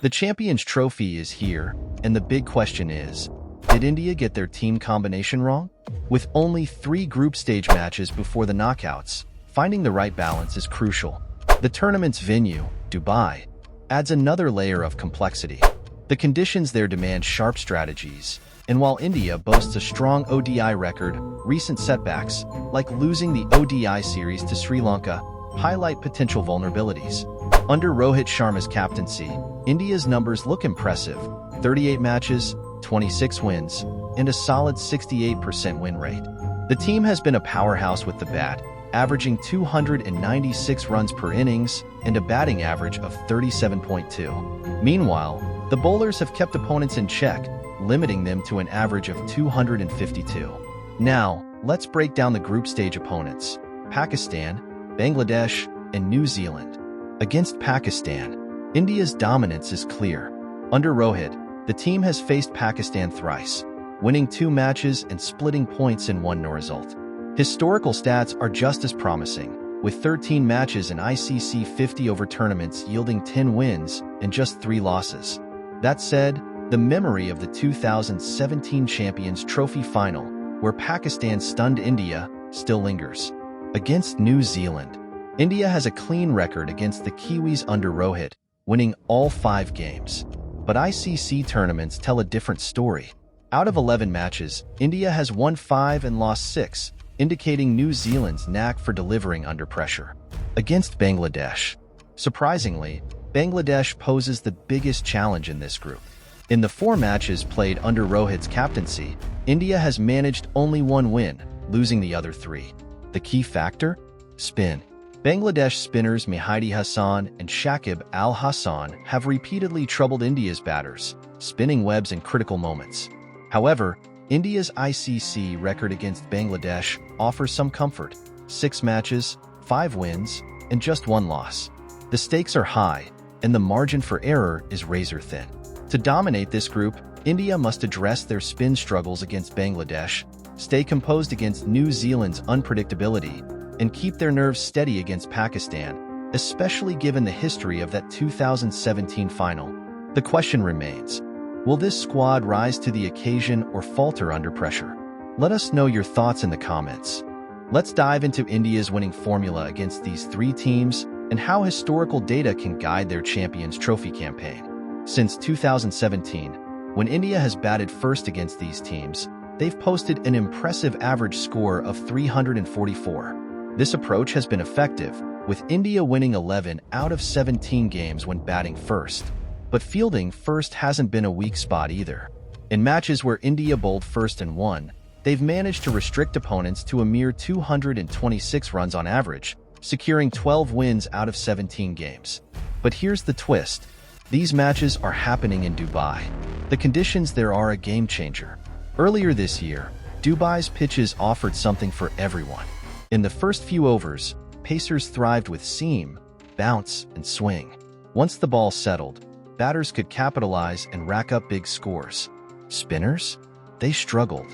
The Champions Trophy is here, and the big question is, did India get their team combination wrong? With only 3 group stage matches before the knockouts, finding the right balance is crucial. The tournament's venue, Dubai, adds another layer of complexity. The conditions there demand sharp strategies, and while India boasts a strong ODI record, recent setbacks, like losing the ODI series to Sri Lanka, highlight potential vulnerabilities. Under Rohit Sharma's captaincy, India's numbers look impressive: 38 matches, 26 wins, and a solid 68% win rate. The team has been a powerhouse with the bat, averaging 296 runs per innings and a batting average of 37.2. Meanwhile, the bowlers have kept opponents in check, limiting them to an average of 252. Now, let's break down the group stage opponents: Pakistan, Bangladesh, and New Zealand. Against Pakistan, India's dominance is clear. Under Rohit, the team has faced Pakistan thrice, winning 2 matches and splitting points in 1 result. Historical stats are just as promising, with 13 matches in ICC 50-over tournaments yielding 10 wins and just 3 losses. That said, the memory of the 2017 Champions Trophy final, where Pakistan stunned India, still lingers. Against New Zealand, India has a clean record against the Kiwis under Rohit, winning all 5 games. But ICC tournaments tell a different story. Out of 11 matches, India has won 5 and lost 6, indicating New Zealand's knack for delivering under pressure. Against Bangladesh, surprisingly, Bangladesh poses the biggest challenge in this group. In the 4 matches played under Rohit's captaincy, India has managed only 1 win, losing the other 3. The key factor? Spin. Bangladesh spinners Mehdi Hassan and Shakib Al Hassan have repeatedly troubled India's batters, spinning webs in critical moments. However, India's ICC record against Bangladesh offers some comfort: 6 matches, 5 wins, and just 1 loss. The stakes are high, and the margin for error is razor-thin. To dominate this group, India must address their spin struggles against Bangladesh, stay composed against New Zealand's unpredictability, and keep their nerves steady against Pakistan, especially given the history of that 2017 final. The question remains, will this squad rise to the occasion or falter under pressure? Let us know your thoughts in the comments. Let's dive into India's winning formula against these 3 teams and how historical data can guide their Champions Trophy campaign. Since 2017, when India has batted first against these teams, they've posted an impressive average score of 344. This approach has been effective, with India winning 11 out of 17 games when batting first. But fielding first hasn't been a weak spot either. In matches where India bowled first and won, they've managed to restrict opponents to a mere 226 runs on average, securing 12 wins out of 17 games. But here's the twist. These matches are happening in Dubai. The conditions there are a game changer. Earlier this year, Dubai's pitches offered something for everyone. In the first few overs, pacers thrived with seam, bounce, and swing. Once the ball settled, batters could capitalize and rack up big scores. Spinners? They struggled.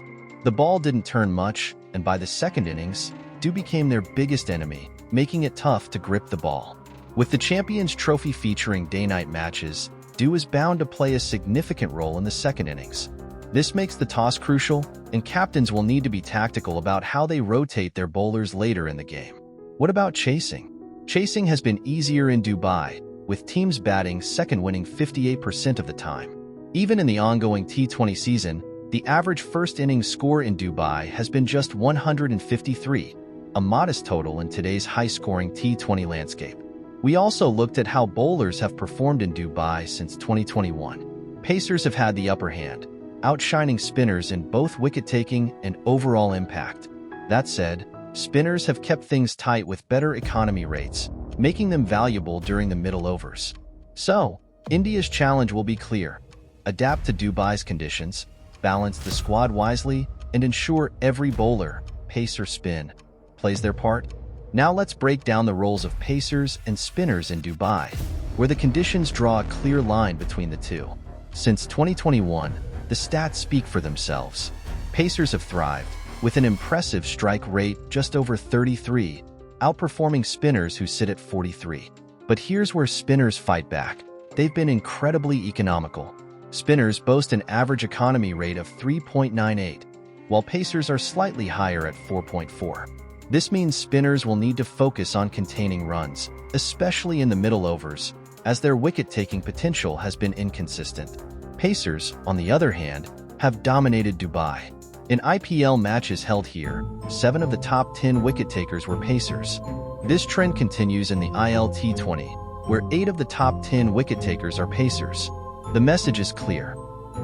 The ball didn't turn much, and by the second innings, dew became their biggest enemy, making it tough to grip the ball. With the Champions Trophy featuring day-night matches, dew is bound to play a significant role in the second innings. This makes the toss crucial, and captains will need to be tactical about how they rotate their bowlers later in the game. What about chasing? Chasing has been easier in Dubai, with teams batting second winning 58% of the time. Even in the ongoing T20 season, the average first innings score in Dubai has been just 153, a modest total in today's high-scoring T20 landscape. We also looked at how bowlers have performed in Dubai since 2021. Pacers have had the upper hand, outshining spinners in both wicket-taking and overall impact. That said, spinners have kept things tight with better economy rates, making them valuable during the middle overs. So, India's challenge will be clear: adapt to Dubai's conditions, balance the squad wisely, and ensure every bowler, pace or spin, plays their part. Now let's break down the roles of pacers and spinners in Dubai, where the conditions draw a clear line between the two. Since 2021, the stats speak for themselves. Pacers have thrived, with an impressive strike rate just over 33, outperforming spinners who sit at 43. But here's where spinners fight back. they've been incredibly economical. Spinners boast an average economy rate of 3.98, while pacers are slightly higher at 4.4. This means spinners will need to focus on containing runs, especially in the middle overs, as their wicket-taking potential has been inconsistent. Pacers, on the other hand, have dominated Dubai. In IPL matches held here, 7 of the top 10 wicket-takers were pacers. This trend continues in the ILT20, where 8 of the top 10 wicket-takers are pacers. The message is clear.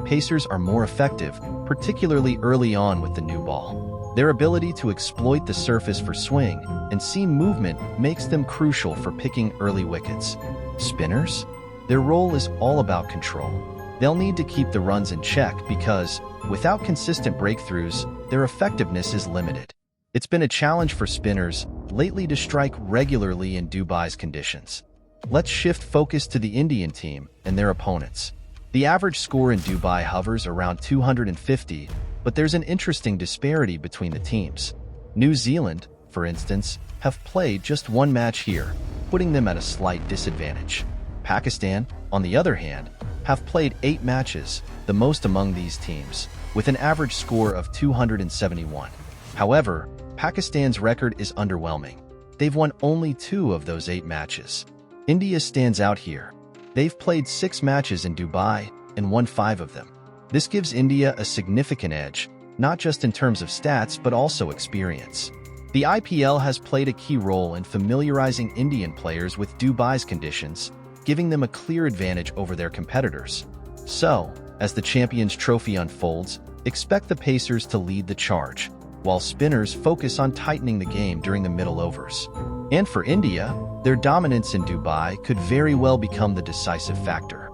Pacers are more effective, particularly early on with the new ball. Their ability to exploit the surface for swing and seam movement makes them crucial for picking early wickets. Spinners? Their role is all about control. They'll need to keep the runs in check because, without consistent breakthroughs, their effectiveness is limited. It's been a challenge for spinners lately to strike regularly in Dubai's conditions. Let's shift focus to the Indian team and their opponents. The average score in Dubai hovers around 250, but there's an interesting disparity between the teams. New Zealand, for instance, have played just 1 match here, putting them at a slight disadvantage. Pakistan, on the other hand, have played 8 matches, the most among these teams, with an average score of 271. However, Pakistan's record is underwhelming. They've won only 2 of those 8 matches. India stands out here. They've played 6 matches in Dubai and won 5 of them. This gives India a significant edge, not just in terms of stats but also experience. The IPL has played a key role in familiarizing Indian players with Dubai's conditions, giving them a clear advantage over their competitors. So, as the Champions Trophy unfolds, expect the pacers to lead the charge, while spinners focus on tightening the game during the middle overs. And for India, their dominance in Dubai could very well become the decisive factor.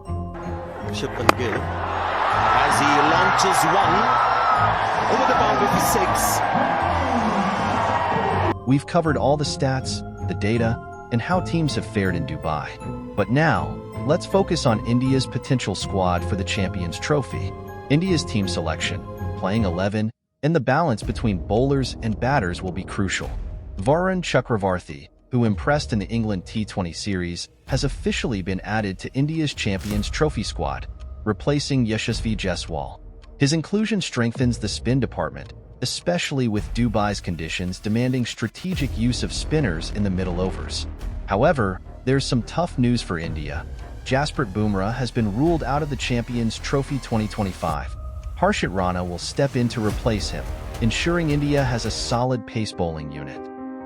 Shipman Gill, as he launches one over the boundary for 6. We've covered all the stats, the data, and how teams have fared in Dubai. But now, let's focus on India's potential squad for the Champions Trophy. India's team selection, playing 11, and the balance between bowlers and batters will be crucial. Varun Chakravarthy, who impressed in the England T20 series, has officially been added to India's Champions Trophy squad, replacing Yashasvi Jaiswal. His inclusion strengthens the spin department, especially with Dubai's conditions demanding strategic use of spinners in the middle overs. However, there's some tough news for India. Jasprit Bumrah has been ruled out of the Champions Trophy 2025. Harshit Rana will step in to replace him, ensuring India has a solid pace bowling unit.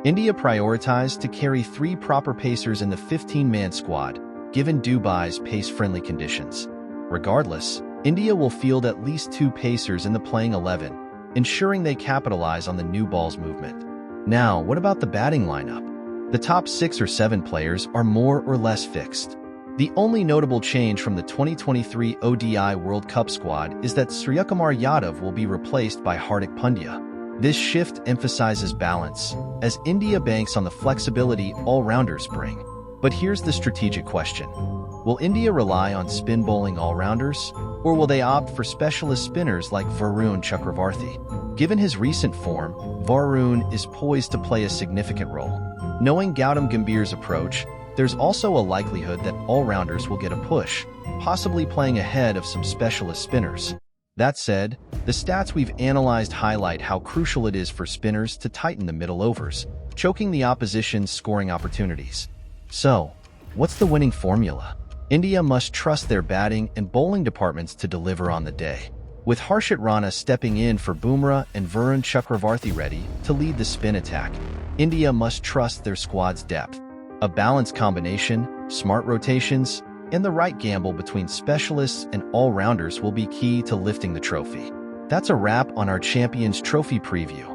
India prioritized to carry 3 proper pacers in the 15-man squad, given Dubai's pace-friendly conditions. Regardless, India will field at least 2 pacers in the playing 11, ensuring they capitalize on the new ball's movement. Now, what about the batting lineup? The top 6 or 7 players are more or less fixed. The only notable change from the 2023 ODI World Cup squad is that Suryakumar Yadav will be replaced by Hardik Pandya. This shift emphasizes balance, as India banks on the flexibility all-rounders bring. But here's the strategic question. Will India rely on spin bowling all-rounders, or will they opt for specialist spinners like Varun Chakravarthy? Given his recent form, Varun is poised to play a significant role. Knowing Gautam Gambhir's approach, there's also a likelihood that all-rounders will get a push, possibly playing ahead of some specialist spinners. That said, the stats we've analyzed highlight how crucial it is for spinners to tighten the middle overs, choking the opposition's scoring opportunities. So, what's the winning formula? India must trust their batting and bowling departments to deliver on the day. With Harshit Rana stepping in for Bumrah and Varun Chakravarthy ready to lead the spin attack, India must trust their squad's depth. A balanced combination, smart rotations, and the right gamble between specialists and all-rounders will be key to lifting the trophy. That's a wrap on our Champions Trophy preview.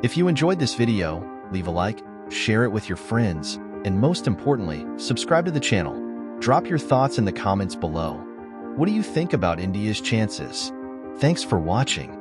If you enjoyed this video, leave a like, share it with your friends, and most importantly, subscribe to the channel. Drop your thoughts in the comments below. What do you think about India's chances? Thanks for watching.